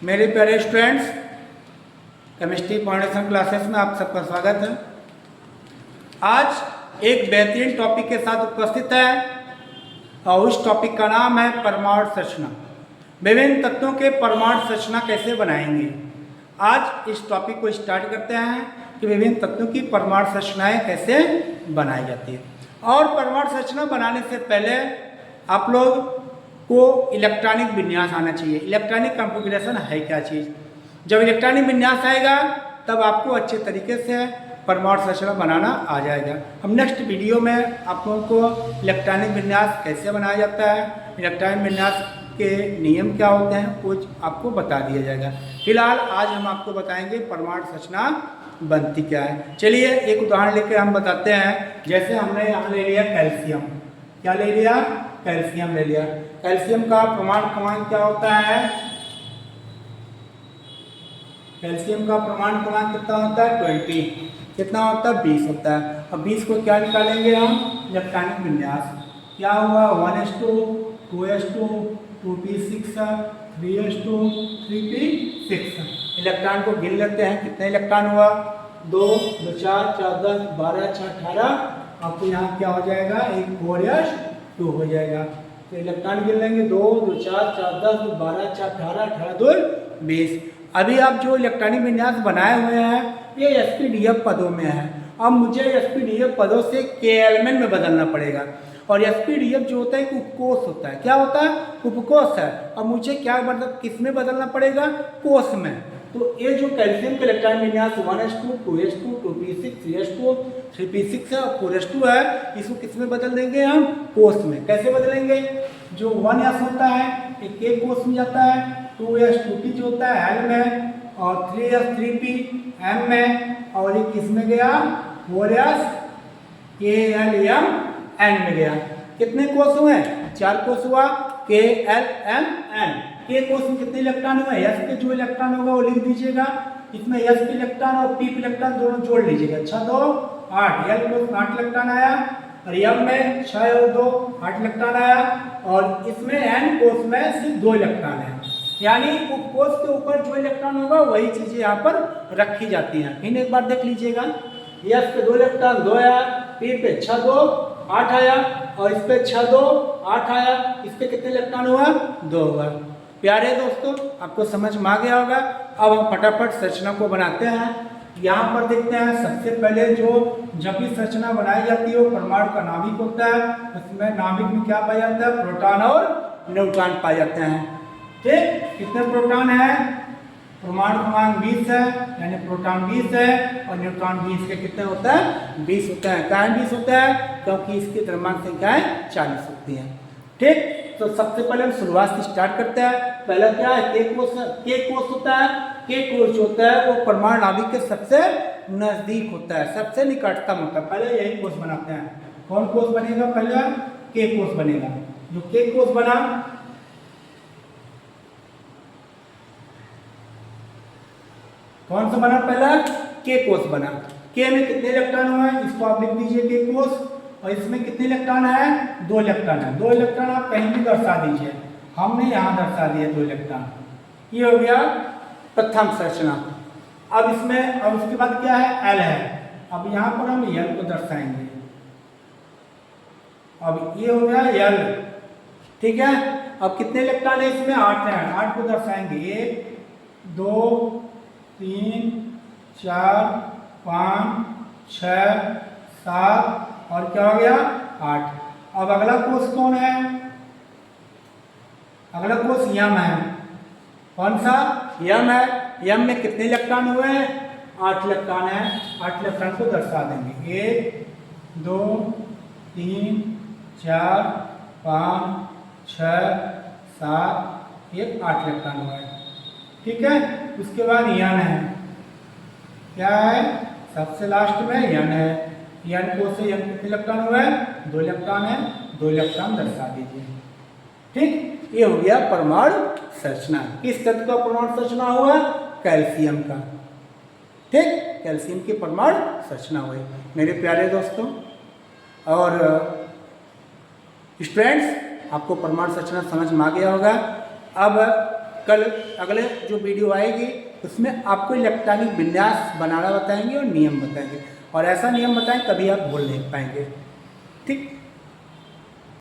मेरे प्यारे students, chemistry foundation classes में आप सबका स्वागत है। आज एक बेहतरीन टॉपिक के साथ उपस्थित है और उस टॉपिक का नाम है परमाणु संरचना। विभिन्न तत्वों के परमाणु संरचना कैसे बनाएंगे। आज इस टॉपिक को स्टार्ट करते हैं कि विभिन्न तत्वों की परमाणु संरचनाएं कैसे बनाई जाती है। और परमाणु संरचना बनाने से पहले आप लोग को इलेक्ट्रॉनिक विन्यास आना चाहिए। इलेक्ट्रॉनिक कॉन्फ़िगरेशन है क्या चीज़। जब इलेक्ट्रॉनिक विन्यास आएगा तब आपको अच्छे तरीके से परमाणु संरचना बनाना आ जाएगा। हम नेक्स्ट वीडियो में आप लोगों को इलेक्ट्रॉनिक विन्यास कैसे बनाया जाता है, इलेक्ट्रॉनिक विन्यास के नियम क्या होते हैं, कुछ आपको बता दिया जाएगा। फिलहाल आज हम आपको बताएंगे परमाणु संरचना बनती क्या है। चलिए एक उदाहरण लेकर हम बताते हैं। जैसे हमने यहाँ ले लिया कैल्शियम। क्या ले लिया? कैल्शियम ले लिया। कैल्शियम का परमाणु क्रमांक क्या होता है? कैल्शियम का परमाणु क्रमांक कितना होता है? 20। कितना होता है? 20 होता है। अब 20 को क्या निकालेंगे हम? इलेक्ट्रॉनिक विन्यास। क्या हुआ? 1s2 2s2 2p6 3s2 3p6। Electron को गिन लेते हैं। कितने इलेक्ट्रॉन हुआ? 2 2 4 4 10 12 6 18। आपको यहाँ क्या हो जाएगा? एक 4s2 हो जाएगा। तो इलेक्ट्रॉन गिन लेंगे। 2 2 4 4 10 12 6 18 18 2 20। अभी आप जो इलेक्ट्रॉनिक विन्यास बनाए हुए हैं ये एसपीडीएफ पदों में है। अब मुझे एसपीडीएफ पदों से केएलएमएन में बदलना पड़ेगा। और एसपीडीएफ जो होता है एक उपकोष होता है। क्या होता है? उपकोष है। अब मुझे क्या मतलब किस में बदलना पड़ेगा? कोष में। तो ये जो कैल्शियम का इलेक्ट्रॉनिक विन्यास 1s2 2s2 2p6 3s2 3p6 है और 4s2 है, इसको किस में बदल देंगे हम? कोष में। कैसे बदलेंगे? जो 1s होता है ये के कोष में जाता है, 2s 2p जो होता है एल में, और 3s 3p एम में, और ये किस में गया? 4s के एल एम एन में गया। कितने कोष हुए? 4 कोष हुआ। के एल एम एन। के कोष में कितने इलेक्ट्रॉन हुए? एस पे जो इलेक्ट्रॉन होगा वो लिख दीजिएगा। इसमें एस पे इलेक्ट्रॉन और पी पे इलेक्ट्रॉन दोनों जोड़ लीजिएगा। 6 2 8। एल कोष में 8 इलेक्ट्रॉन आया और एम में 6 और 2 8 इलेक्ट्रॉन आया, और इसमें एन कोष में सिर्फ 2 इलेक्ट्रॉन है। यानी उपकोष के ऊपर जो इलेक्ट्रॉन होगा वही चीजें यहाँ पर रखी जाती हैं। फिर एक बार देख लीजिएगा। एस पे 2 इलेक्ट्रॉन 2 आया, पी पे 6 2 8 आया, और इस पे 6 2 8 आया। इस पे कितने इलेक्ट्रॉन हुआ? 2 हुआ। प्यारे दोस्तों, आपको समझ में आ गया होगा। अब हम फटाफट संरचना को बनाते हैं। यहाँ पर देखते हैं सबसे पहले जो जब भी संरचना बनाई जाती है वो परमाणु का नाभिक होता है। उसमें नाभिक में क्या पाया जाता है? प्रोटॉन और न्यूट्रॉन पाए जाते हैं। ठीक, कितने प्रोटॉन है? परमाणु क्रमांक 20 है, यानी प्रोटॉन 20 है और न्यूट्रॉन 20 के कितने होता है? 20 होता है। क्या 20 होता है? क्योंकि इसकी द्रव्यमान संख्याएं 40 होती हैं। ठीक, तो सबसे पहले हम शुरुआत से स्टार्ट करते हैं। पहला क्या है? के कोष। के कोष होता है। के कोष जो होता है वो परमाणु नाभिक के सबसे नजदीक होता है, सबसे निकटतम होता है। पहले यही कोष बनाते हैं। कौन कोष बनेगा? पहले के कोष बनेगा। जो के कोष बना, कौन सा बना? पहला के कोष बना। के में कितने इलेक्ट्रॉन हुए? इसको आप लिख दीजिए के कोष। और इसमें कितने इलेक्ट्रॉन है? 2 इलेक्ट्रॉन है। 2 इलेक्ट्रॉन आप कहीं भी दर्शा दीजिए। हमने यहाँ दर्शा दिए 2 इलेक्ट्रॉन। ये हो गया प्रथम संरचना। अब इसमें अब उसके बाद क्या है? एल है। अब यहाँ पर हम एल को दर्शाएंगे। अब ये हो गया एल। ठीक है। अब कितने इलेक्ट्रॉन है इसमें? 8 है। 8 को दर्शाएंगे। 1 2 3 4 5 6 7 और क्या हो गया? 8। अब अगला कोष कौन है? अगला कोष यम है। कौन सा? यम है। यम में कितने इलेक्ट्रॉन हुए? 8 इलेक्ट्रॉन है। 8 इलेक्ट्रॉन को दर्शा देंगे। 1 2 3 4 5 6 7 ये 8 इलेक्ट्रॉन हुआ है। ठीक है। उसके बाद यन है। क्या है? सबसे लास्ट में यन है। यन को से यन कितने इलेक्ट्रॉन हुए? 2 इलेक्ट्रॉन है। 2 इलेक्ट्रॉन दर्शा दीजिए। ठीक, ये हो गया परमाणु संरचना। किस तत्व का परमाणु संरचना हुआ? कैल्शियम का। ठीक, कैल्शियम की परमाणु संरचना हुई। मेरे प्यारे दोस्तों और स्टूडेंट्स, आपको परमाणु संरचना समझ में आ गया होगा। अब कल अगले जो वीडियो आएगी उसमें आपको इलेक्ट्रॉनिक विन्यास बनाना बताएंगे और नियम बताएंगे, और ऐसा नियम बताएं तभी आप बोल नहीं पाएंगे। ठीक।